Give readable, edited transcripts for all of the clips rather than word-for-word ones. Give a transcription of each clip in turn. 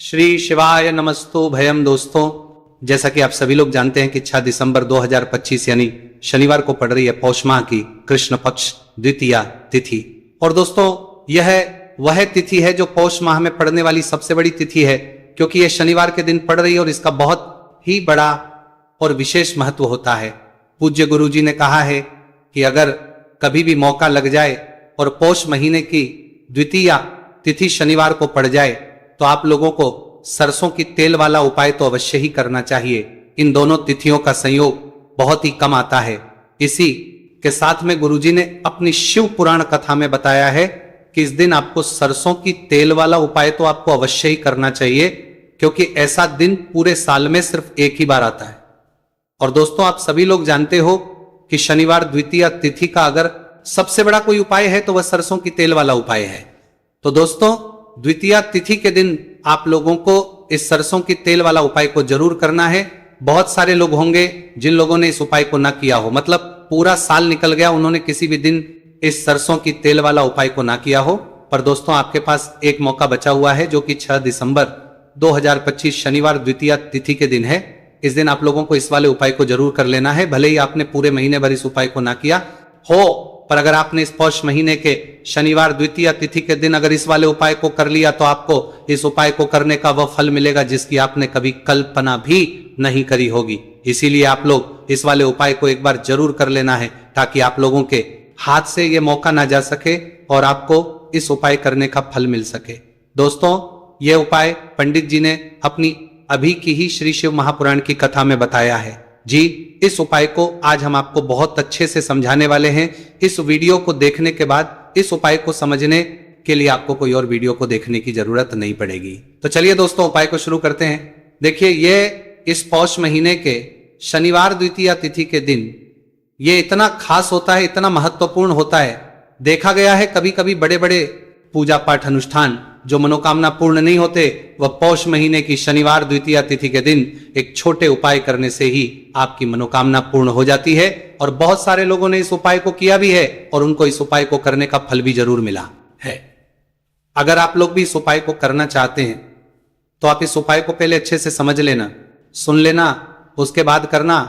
श्री शिवाय नमस्तु भयम। दोस्तों, जैसा कि आप सभी लोग जानते हैं कि 6 दिसंबर 2025 यानी शनिवार को पड़ रही है पौष माह की कृष्ण पक्ष द्वितीया तिथि। और दोस्तों, यह वह तिथि है जो पौष माह में पड़ने वाली सबसे बड़ी तिथि है, क्योंकि यह शनिवार के दिन पड़ रही है और इसका बहुत ही बड़ा और विशेष महत्व होता है। पूज्य गुरु जी ने कहा है कि अगर कभी भी मौका लग जाए और पौष महीने की द्वितीया तिथि शनिवार को पड़ जाए तो आप लोगों को सरसों की तेल वाला उपाय तो अवश्य ही करना चाहिए। इन दोनों तिथियों का संयोग बहुत ही कम आता है। इसी के साथ में गुरुजी ने अपनी शिव पुराण कथा में बताया है कि इस दिन आपको सरसों की तेल वाला उपाय तो आपको अवश्य ही करना चाहिए, क्योंकि ऐसा दिन पूरे साल में सिर्फ एक ही बार आता है। और दोस्तों, आप सभी लोग जानते हो कि शनिवार द्वितीया तिथि का अगर सबसे बड़ा कोई उपाय है तो वह सरसों की तेल वाला उपाय है। तो दोस्तों, द्वितीया तिथि के दिन आप लोगों को इस सरसों की तेल वाला उपाय को जरूर करना है। बहुत सारे लोग होंगे जिन लोगों ने इस उपाय को ना किया हो, मतलब पूरा साल निकल गया, उन्होंने किसी भी दिन इस सरसों की तेल वाला उपाय को ना किया हो। पर दोस्तों, आपके पास एक मौका बचा हुआ है, जो कि 6 दिसंबर 2025 शनिवार द्वितीया तिथि के दिन है। इस दिन आप लोगों को इस वाले उपाय को जरूर कर लेना है। भले ही आपने पूरे महीने भर इस उपाय को ना किया हो, पर अगर आपने इस पौष महीने के शनिवार द्वितीया तिथि के दिन अगर इस वाले उपाय को कर लिया तो आपको इस उपाय को करने का वह फल मिलेगा जिसकी आपने कभी कल्पना भी नहीं करी होगी। इसीलिए आप लोग इस वाले उपाय को एक बार जरूर कर लेना है, ताकि आप लोगों के हाथ से यह मौका ना जा सके और आपको इस उपाय करने का फल मिल सके। दोस्तों, यह उपाय पंडित जी ने अपनी अभी की ही श्री शिव महापुराण की कथा में बताया है जी। इस उपाय को आज हम आपको बहुत अच्छे से समझाने वाले हैं। इस वीडियो को देखने के बाद इस उपाय को समझने के लिए आपको कोई और वीडियो को देखने की जरूरत नहीं पड़ेगी। तो चलिए दोस्तों, उपाय को शुरू करते हैं। देखिए, ये इस पौष महीने के शनिवार द्वितीया तिथि के दिन ये इतना खास होता है, इतना महत्वपूर्ण होता है। देखा गया है कभी कभी बड़े बड़े पूजा पाठ अनुष्ठान जो मनोकामना पूर्ण नहीं होते, वह पौष महीने की शनिवार द्वितीया तिथि के दिन एक छोटे उपाय करने से ही आपकी मनोकामना पूर्ण हो जाती है। और बहुत सारे लोगों ने इस उपाय को किया भी है और उनको इस उपाय को करने का फल भी जरूर मिला है। अगर आप लोग भी इस उपाय को करना चाहते हैं तो आप इस उपाय को पहले अच्छे से समझ लेना, सुन लेना, उसके बाद करना।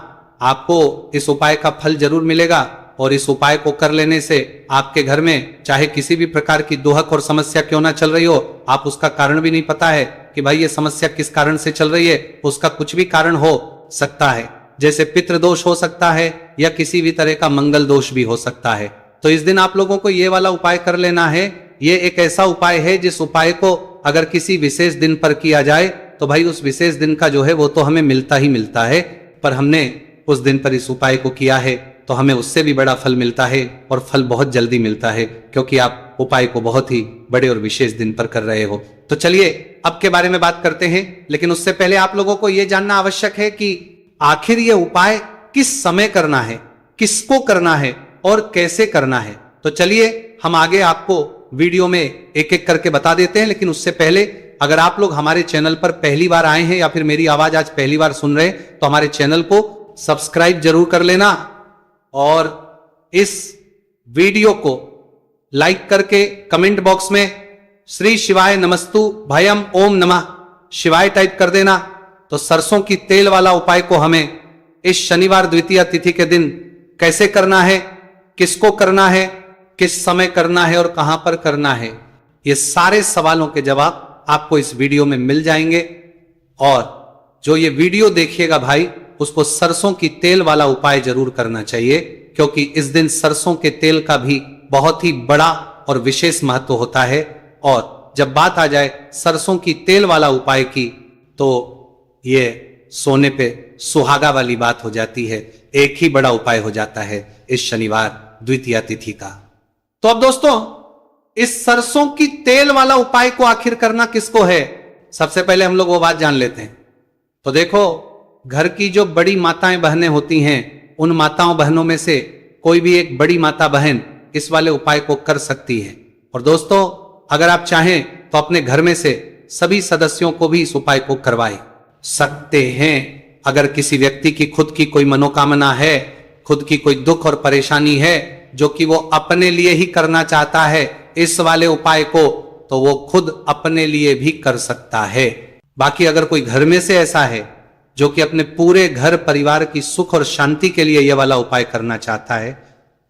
आपको इस उपाय का फल जरूर मिलेगा। और इस उपाय को कर लेने से आपके घर में चाहे किसी भी प्रकार की दुहक और समस्या क्यों ना चल रही हो, आप उसका कारण भी नहीं पता है कि भाई ये समस्या किस कारण से चल रही है, उसका कुछ भी कारण हो सकता है। जैसे पितृदोष हो सकता है या किसी भी तरह का मंगल दोष भी हो सकता है। तो इस दिन आप लोगों को ये वाला उपाय कर लेना है। ये एक ऐसा उपाय है जिस उपाय को अगर किसी विशेष दिन पर किया जाए तो भाई उस विशेष दिन का जो है वो तो हमें मिलता ही मिलता है। पर हमने उस दिन पर इस उपाय को किया है तो हमें उससे भी बड़ा फल मिलता है, और फल बहुत जल्दी मिलता है, क्योंकि आप उपाय को बहुत ही बड़े और विशेष दिन पर कर रहे हो। तो चलिए अब के बारे में बात करते हैं, लेकिन उससे पहले आप लोगों को यह जानना आवश्यक है कि आखिर यह उपाय किस समय करना है, किसको करना है और कैसे करना है। तो चलिए हम आगे आपको वीडियो में एक एक करके बता देते हैं। लेकिन उससे पहले, अगर आप लोग हमारे चैनल पर पहली बार आए हैं या फिर मेरी आवाज आज पहली बार सुन रहे हैं तो हमारे चैनल को सब्सक्राइब जरूर कर लेना, और इस वीडियो को लाइक करके कमेंट बॉक्स में श्री शिवाय नमस्तु भयम ओम नमः शिवाय टाइप कर देना। तो सरसों की तेल वाला उपाय को हमें इस शनिवार द्वितीया तिथि के दिन कैसे करना है, किसको करना है, किस समय करना है और कहां पर करना है, ये सारे सवालों के जवाब आपको इस वीडियो में मिल जाएंगे। और जो ये वीडियो देखिएगा भाई, उसको सरसों की तेल वाला उपाय जरूर करना चाहिए, क्योंकि इस दिन सरसों के तेल का भी बहुत ही बड़ा और विशेष महत्व होता है। और जब बात आ जाए सरसों की तेल वाला उपाय की, तो ये सोने पे सुहागा वाली बात हो जाती है। एक ही बड़ा उपाय हो जाता है इस शनिवार द्वितीया तिथि का। तो अब दोस्तों, इस सरसों की तेल वाला उपाय को आखिर करना किसको है, सबसे पहले हम लोग वो बात जान लेते हैं। तो देखो, घर की जो बड़ी माताएं बहनें होती हैं, उन माताओं बहनों में से कोई भी एक बड़ी माता बहन इस वाले उपाय को कर सकती है। और दोस्तों, अगर आप चाहें तो अपने घर में से सभी सदस्यों को भी इस उपाय को करवाए सकते हैं। अगर किसी व्यक्ति की खुद की कोई मनोकामना है, खुद की कोई दुख और परेशानी है जो कि वो अपने लिए ही करना चाहता है इस वाले उपाय को, तो वो खुद अपने लिए भी कर सकता है। बाकी अगर कोई घर में से ऐसा है जो कि अपने पूरे घर परिवार की सुख और शांति के लिए यह वाला उपाय करना चाहता है,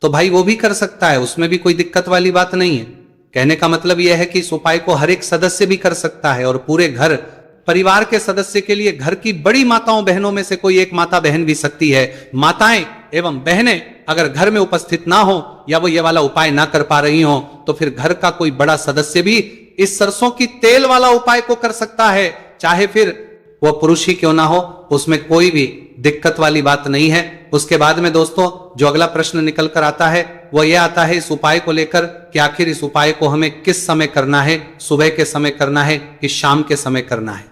तो भाई वो भी कर सकता है, उसमें भी कोई दिक्कत वाली बात नहीं है। कहने का मतलब यह है कि इस उपाय को हर एक सदस्य भी कर सकता है और पूरे घर परिवार के सदस्य के लिए घर की बड़ी माताओं बहनों में से कोई एक माता बहन भी सकती है। माताएं एवं बहनें अगर घर में उपस्थित ना हो या वो ये वाला उपाय ना कर पा रही हो, तो फिर घर का कोई बड़ा सदस्य भी इस सरसों की तेल वाला उपाय को कर सकता है, चाहे फिर वो पुरुष ही क्यों ना हो, उसमें कोई भी दिक्कत वाली बात नहीं है। उसके बाद में दोस्तों जो अगला प्रश्न निकल कर आता है वो ये आता है इस उपाय को लेकर कि आखिर इस उपाय को हमें किस समय करना है, सुबह के समय करना है कि शाम के समय करना है।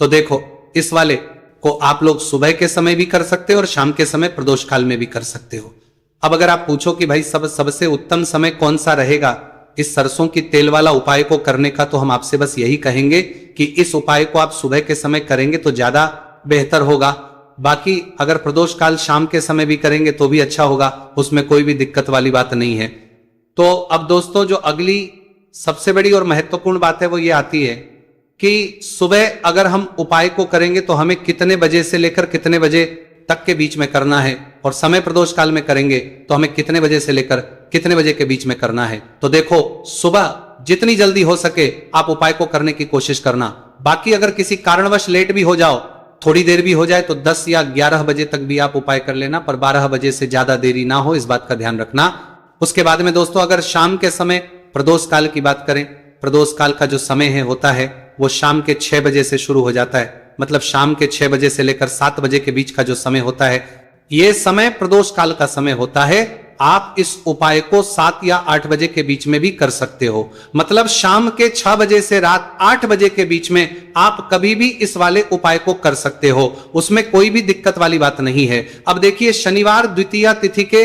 तो देखो, इस वाले को आप लोग सुबह के समय भी कर सकते हो और शाम के समय प्रदोष काल में भी कर सकते हो। अब अगर आप पूछो कि भाई सबसे उत्तम समय कौन सा रहेगा इस सरसों की तेल वाला उपाय को करने का, तो हम आपसे बस यही कहेंगे कि इस उपाय को आप सुबह के समय करेंगे तो ज्यादा बेहतर होगा। बाकी अगर प्रदोष काल शाम के समय भी करेंगे तो भी अच्छा होगा, उसमें कोई भी दिक्कत वाली बात नहीं है। तो अब दोस्तों जो अगली सबसे बड़ी और महत्वपूर्ण बात है वो ये आती है कि सुबह अगर हम उपाय को करेंगे तो हमें कितने बजे से लेकर कितने बजे तक के बीच में करना है, और समय प्रदोष काल में करेंगे तो हमें कितने बजे से लेकर कितने बजे के बीच में करना है। तो देखो, सुबह जितनी जल्दी हो सके आप उपाय को करने की कोशिश करना। बाकी अगर किसी कारणवश लेट भी हो जाओ, थोड़ी देर भी हो जाए, तो 10 या 11 बजे तक भी आप उपाय कर लेना, पर 12 बजे से ज्यादा देरी ना हो, इस बात का ध्यान रखना। उसके बाद में दोस्तों अगर शाम के समय प्रदोष काल की बात करें, प्रदोष काल का जो समय है होता है वो शाम के 6 बजे से शुरू हो जाता है। मतलब शाम के 6 बजे से लेकर 7 बजे के बीच का जो समय होता है, यह समय प्रदोष काल का समय होता है। आप इस उपाय को 7 या 8 बजे के बीच में भी कर सकते हो। मतलब शाम के 6 बजे से रात 8 बजे के बीच में आप कभी भी इस वाले उपाय को कर सकते हो, उसमें कोई भी दिक्कत वाली बात नहीं है। अब देखिए, शनिवार द्वितीया तिथि के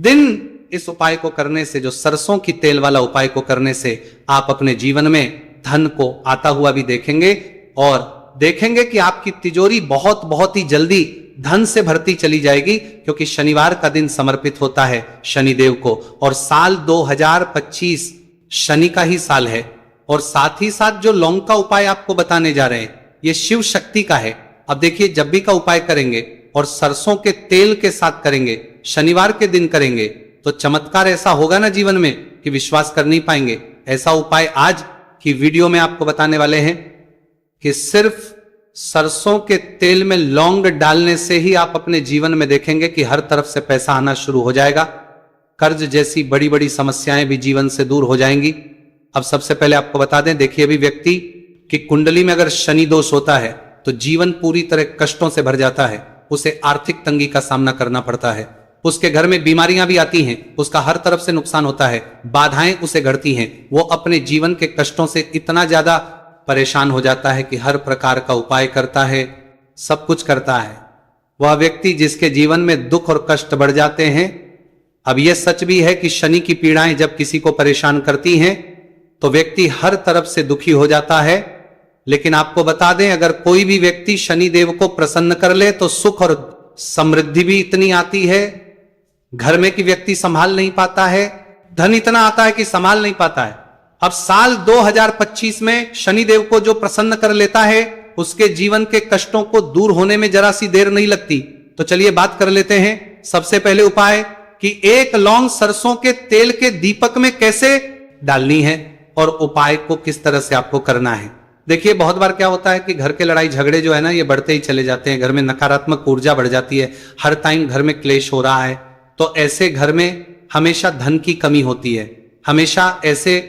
दिन इस उपाय को करने से, जो सरसों की तेल वाला उपाय को करने से, आप अपने जीवन में धन को आता हुआ भी देखेंगे और देखेंगे कि आपकी तिजोरी बहुत बहुत ही जल्दी धन से भरती चली जाएगी, क्योंकि शनिवार का दिन समर्पित होता है शनिदेव को, और साल 2025 शनि का ही साल है। और साथ ही साथ जो लौंग का उपाय आपको बताने जा रहे हैं ये शिव शक्ति का है। अब देखिए, जब भी का उपाय करेंगे और सरसों के तेल के साथ करेंगे, शनिवार के दिन करेंगे, तो चमत्कार ऐसा होगा ना जीवन में कि विश्वास कर नहीं पाएंगे। ऐसा उपाय आज की वीडियो में आपको बताने वाले हैं कि सिर्फ सरसों के तेल में लौंग डालने से ही आप अपने जीवन में देखेंगे कि हर तरफ से पैसा आना शुरू हो जाएगा। कर्ज जैसी बड़ी बड़ी समस्याएं भी जीवन से दूर हो जाएंगी। अब सबसे पहले आपको बता दें, देखिए, अभी व्यक्ति की कुंडली में अगर शनि दोष होता है तो जीवन पूरी तरह कष्टों से भर जाता है, उसे आर्थिक तंगी का सामना करना पड़ता है, उसके घर में बीमारियां भी आती हैं, उसका हर तरफ से नुकसान होता है, बाधाएं उसे घड़ती हैं, वो अपने जीवन के कष्टों से इतना ज्यादा परेशान हो जाता है कि हर प्रकार का उपाय करता है, सब कुछ करता है। वह व्यक्ति जिसके जीवन में दुख और कष्ट बढ़ जाते हैं। अब यह सच भी है कि शनि की पीड़ाएं जब किसी को परेशान करती हैं तो व्यक्ति हर तरफ से दुखी हो जाता है। लेकिन आपको बता दें, अगर कोई भी व्यक्ति शनि देव को प्रसन्न कर ले तो सुख और समृद्धि भी इतनी आती है, घर में कि व्यक्ति संभाल नहीं पाता है, धन इतना आता है कि संभाल नहीं पाता है। अब साल 2025 में शनिदेव को जो प्रसन्न कर लेता है उसके जीवन के कष्टों को दूर होने में जरा सी देर नहीं लगती। तो चलिए बात कर लेते हैं सबसे पहले उपाय कि एक लौंग सरसों के तेल के दीपक में कैसे डालनी है और उपाय को किस तरह से आपको करना है। देखिए, बहुत बार क्या होता है कि घर के लड़ाई झगड़े जो है ना, ये बढ़ते ही चले जाते हैं, घर में नकारात्मक ऊर्जा बढ़ जाती है, हर टाइम घर में क्लेश हो रहा है। तो ऐसे घर में हमेशा धन की कमी होती है, हमेशा ऐसे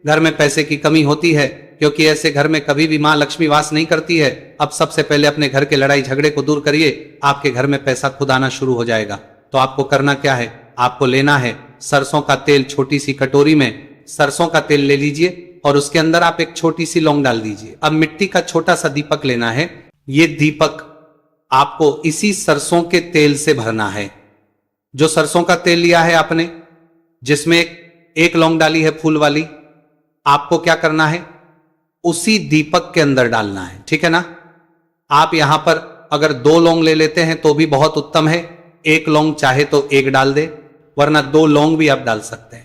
घर में पैसे की कमी होती है, क्योंकि ऐसे घर में कभी भी मां लक्ष्मी वास नहीं करती है। अब सबसे पहले अपने घर के लड़ाई झगड़े को दूर करिए, आपके घर में पैसा खुद आना शुरू हो जाएगा। तो आपको करना क्या है, आपको लेना है सरसों का तेल। छोटी सी कटोरी में सरसों का तेल ले लीजिए और उसके अंदर आप एक छोटी सी लौंग डाल दीजिए। अब मिट्टी का छोटा सा दीपक लेना है, ये दीपक आपको इसी सरसों के तेल से भरना है। जो सरसों का तेल लिया है आपने, जिसमें एक लौंग डाली है फूल वाली, आपको क्या करना है, उसी दीपक के अंदर डालना है, ठीक है ना। आप यहां पर अगर 2 लौंग ले लेते हैं तो भी बहुत उत्तम है, 1 लौंग चाहे तो 1 डाल दे, वरना 2 लौंग भी आप डाल सकते हैं।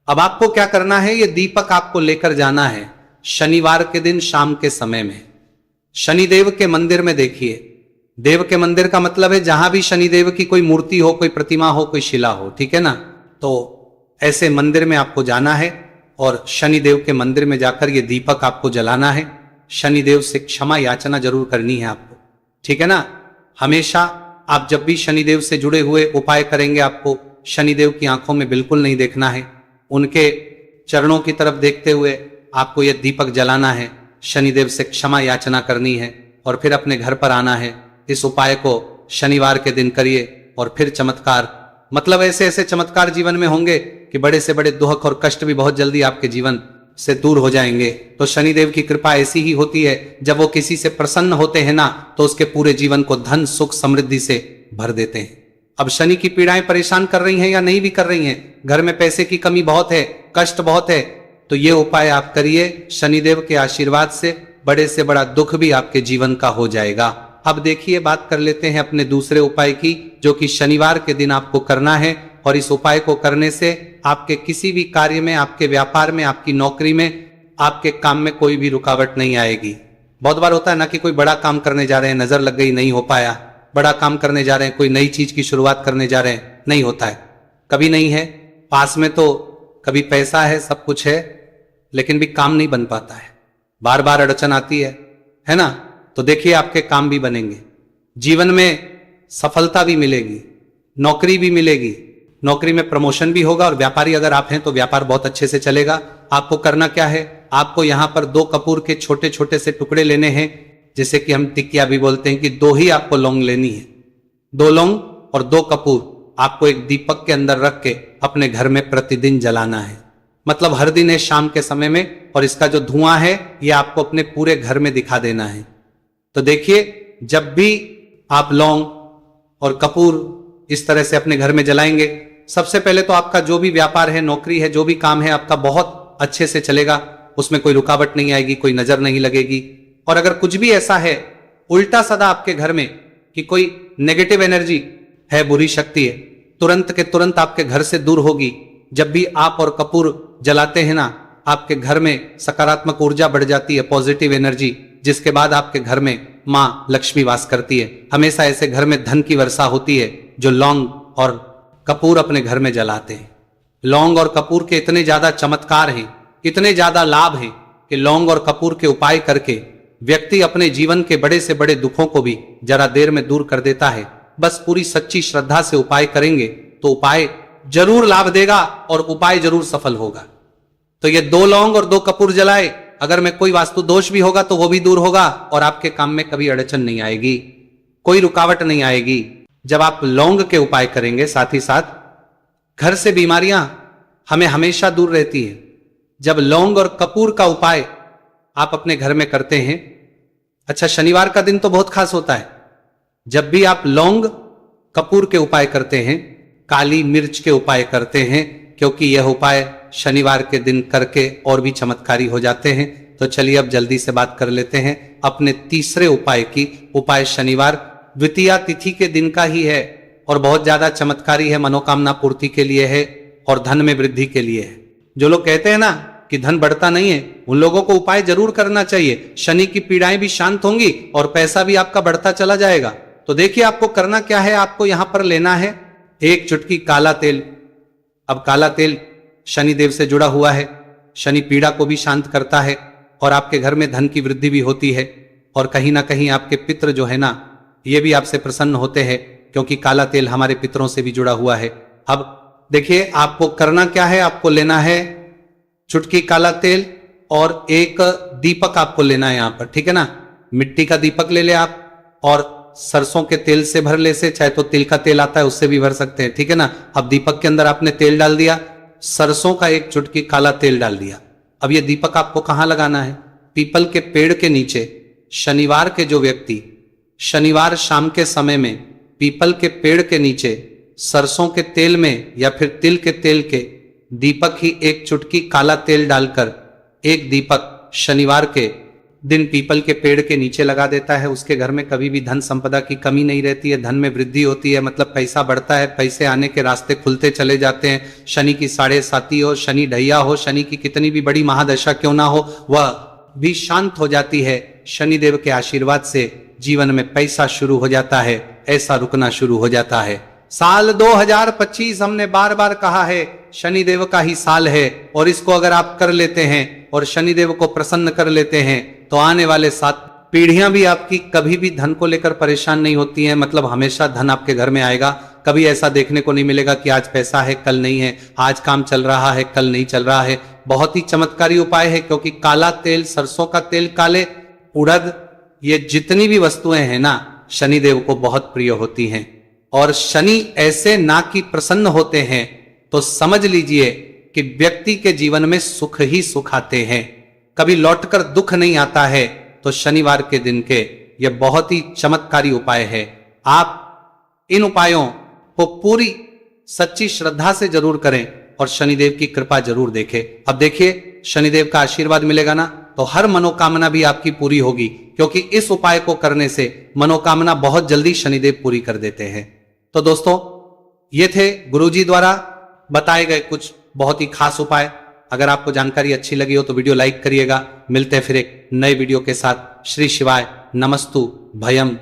अब आपको क्या करना है, यह दीपक आपको लेकर जाना है शनिवार के दिन शाम के समय में। शनिदेव के मंदिर में देखिए, देव के मंदिर का मतलब है जहां भी शनिदेव की कोई मूर्ति हो, कोई प्रतिमा हो, कोई शिला हो, ठीक है ना। तो ऐसे मंदिर में आपको जाना है और शनिदेव के मंदिर में जाकर ये दीपक आपको जलाना है। शनिदेव से क्षमा याचना जरूर करनी है आपको, ठीक है ना। हमेशा आप जब भी शनिदेव से जुड़े हुए उपाय करेंगे, आपको शनिदेव की आंखों में बिल्कुल नहीं देखना है, उनके चरणों की तरफ देखते हुए आपको यह दीपक जलाना है, शनिदेव से क्षमा याचना करनी है और फिर अपने घर पर आना है। इस उपाय को शनिवार के दिन करिए और फिर चमत्कार, मतलब ऐसे ऐसे चमत्कार जीवन में होंगे कि बड़े से बड़े दुख और कष्ट भी बहुत जल्दी आपके जीवन से दूर हो जाएंगे। तो शनिदेव की कृपा ऐसी ही होती है, जब वो किसी से प्रसन्न होते हैं ना, तो उसके पूरे जीवन को धन सुख समृद्धि से भर देते हैं। अब शनि की पीड़ाएं परेशान कर रही हैं या नहीं भी कर रही हैं, घर में पैसे की कमी बहुत है, कष्ट बहुत है, तो ये उपाय आप करिए, शनिदेव के आशीर्वाद से बड़े से बड़ा दुख भी आपके जीवन का हो जाएगा। अब देखिए, बात कर लेते हैं अपने दूसरे उपाय की, जो कि शनिवार के दिन आपको करना है। और इस उपाय को करने से आपके किसी भी कार्य में, आपके व्यापार में, आपकी नौकरी में, आपके काम में कोई भी रुकावट नहीं आएगी। बहुत बार होता है ना कि कोई बड़ा काम करने जा रहे हैं, नजर लग गई, नहीं हो पाया, बड़ा काम करने जा रहे हैं, कोई नई चीज की शुरुआत करने जा रहे हैं, नहीं होता है, कभी नहीं है, पास में तो कभी पैसा है, सब कुछ है, लेकिन भी काम नहीं बन पाता है, बार बार अड़चन आती है ना। तो देखिए, आपके काम भी बनेंगे, जीवन में सफलता भी मिलेगी, नौकरी भी मिलेगी, नौकरी में प्रमोशन भी होगा, और व्यापारी अगर आप हैं तो व्यापार बहुत अच्छे से चलेगा। आपको करना क्या है, आपको यहां पर 2 कपूर के छोटे छोटे से टुकड़े लेने हैं, जिसे कि हम टिकिया भी बोलते हैं, कि 2 ही आपको लौंग लेनी है, 2 लौंग और 2 कपूर आपको एक दीपक के अंदर रख के अपने घर में प्रतिदिन जलाना है। मतलब हर दिन है शाम के समय में, और इसका जो धुआं है ये आपको अपने पूरे घर में दिखा देना है। तो देखिए, जब भी आप लौंग और कपूर इस तरह से अपने घर में जलाएंगे, सबसे पहले तो आपका जो भी व्यापार है, नौकरी है, जो भी काम है आपका बहुत अच्छे से चलेगा, उसमें कोई रुकावट नहीं आएगी, कोई नजर नहीं लगेगी। और अगर कुछ भी ऐसा है उल्टा सदा आपके घर में कि कोई नेगेटिव एनर्जी है, बुरी शक्ति है, तुरंत के तुरंत आपके घर से दूर होगी। जब भी आप और कपूर जलाते हैं ना, आपके घर में सकारात्मक ऊर्जा बढ़ जाती है, पॉजिटिव एनर्जी, जिसके बाद आपके घर में मां लक्ष्मी वास करती है। हमेशा ऐसे घर में धन की वर्षा होती है जो लौंग और कपूर अपने घर में जलाते हैं। लौंग और कपूर के इतने ज्यादा चमत्कार हैं, इतने ज्यादा लाभ हैं कि लौंग और कपूर के उपाय करके व्यक्ति अपने जीवन के बड़े से बड़े दुखों को भी जरा देर में दूर कर देता है। बस पूरी सच्ची श्रद्धा से उपाय करेंगे तो उपाय जरूर लाभ देगा और उपाय जरूर सफल होगा। तो ये 2 लौंग और 2 कपूर जलाए, अगर में कोई वास्तु दोष भी होगा तो वो भी दूर होगा, और आपके काम में कभी अड़चन नहीं आएगी, कोई रुकावट नहीं आएगी। जब आप लौंग के उपाय करेंगे, साथ ही साथ घर से बीमारियां हमें हमेशा दूर रहती है। जब लौंग और कपूर का उपाय आप अपने घर में करते हैं, अच्छा शनिवार का दिन तो बहुत खास होता है, जब भी आप लौंग कपूर के उपाय करते हैं, काली मिर्च के उपाय करते हैं, क्योंकि यह उपाय शनिवार के दिन करके और भी चमत्कारी हो जाते हैं। तो चलिए अब जल्दी से बात कर लेते हैं अपने तीसरे उपाय की। उपाय शनिवार द्वितीया तिथि के दिन का ही है और बहुत ज्यादा चमत्कारी है, मनोकामना पूर्ति के लिए है और धन में वृद्धि के लिए है। जो लोग कहते हैं ना कि धन बढ़ता नहीं है, उन लोगों को उपाय जरूर करना चाहिए। शनि की पीड़ाएं भी शांत होंगी और पैसा भी आपका बढ़ता चला जाएगा। तो देखिए, आपको करना क्या है, आपको यहां पर लेना है 1 चुटकी काला तेल। अब काला तेल शनिदेव से जुड़ा हुआ है, शनि पीड़ा को भी शांत करता है और आपके घर में धन की वृद्धि भी होती है, और कहीं ना कहीं आपके पितृ जो है ना, ये भी आपसे प्रसन्न होते हैं, क्योंकि काला तेल हमारे पितरों से भी जुड़ा हुआ है। अब देखिए, आपको करना क्या है, आपको लेना है चुटकी काला तेल और 1 दीपक आपको लेना है यहां पर, ठीक है ना। मिट्टी का दीपक ले ले आप, और सरसों के तेल से भर ले से, चाहे तो तिल का तेल आता है उससे भी भर सकते हैं, ठीक है ना। अब दीपक के अंदर आपने तेल डाल दिया, सरसों का 1 चुटकी काला तेल डाल दिया। अब ये दीपक आपको कहां लगाना है, पीपल के पेड़ के नीचे। शनिवार के जो व्यक्ति शनिवार शाम के समय में पीपल के पेड़ के नीचे सरसों के तेल में या फिर तिल के तेल के दीपक ही 1 चुटकी काला तेल डालकर 1 दीपक शनिवार के दिन पीपल के पेड़ के नीचे लगा देता है, उसके घर में कभी भी धन संपदा की कमी नहीं रहती है, धन में वृद्धि होती है, मतलब पैसा बढ़ता है, पैसे आने के रास्ते खुलते चले जाते हैं। शनि की 7.5 हो, शनि ढैया हो, शनि की कितनी भी बड़ी महादशा क्यों ना हो, वह भी शांत हो जाती है। शनिदेव के आशीर्वाद से जीवन में पैसा शुरू हो जाता है, ऐसा रुकना शुरू हो जाता है। साल 2025 हमने बार बार कहा है शनिदेव का ही साल है, और इसको अगर आप कर लेते हैं और शनिदेव को प्रसन्न कर लेते हैं तो आने वाले 7 पीढ़ियां भी आपकी कभी भी धन को लेकर परेशान नहीं होती हैं। मतलब हमेशा धन आपके घर में आएगा। कभी ऐसा देखने को नहीं मिलेगा कि आज पैसा है कल नहीं है, आज काम चल रहा है कल नहीं चल रहा है। बहुत ही चमत्कारी उपाय है, क्योंकि काला तेल, सरसों का तेल, काले उड़द, ये जितनी भी वस्तुएं हैं ना, शनिदेव को बहुत प्रिय होती हैं। और शनि ऐसे ना कि प्रसन्न होते हैं तो समझ लीजिए कि व्यक्ति के जीवन में सुख ही सुख आते हैं, कभी लौटकर दुख नहीं आता है। तो शनिवार के दिन के यह बहुत ही चमत्कारी उपाय है। आप इन उपायों को पूरी सच्ची श्रद्धा से जरूर करें और शनिदेव की कृपा जरूर देखें। अब देखिए, शनिदेव का आशीर्वाद मिलेगा ना तो हर मनोकामना भी आपकी पूरी होगी, क्योंकि इस उपाय को करने से मनोकामना बहुत जल्दी शनिदेव पूरी कर देते हैं। तो दोस्तों, ये थे गुरुजी द्वारा बताए गए कुछ बहुत ही खास उपाय। अगर आपको जानकारी अच्छी लगी हो तो वीडियो लाइक करिएगा। मिलते हैं फिर एक नए वीडियो के साथ। श्री शिवाय नमस्तु भयम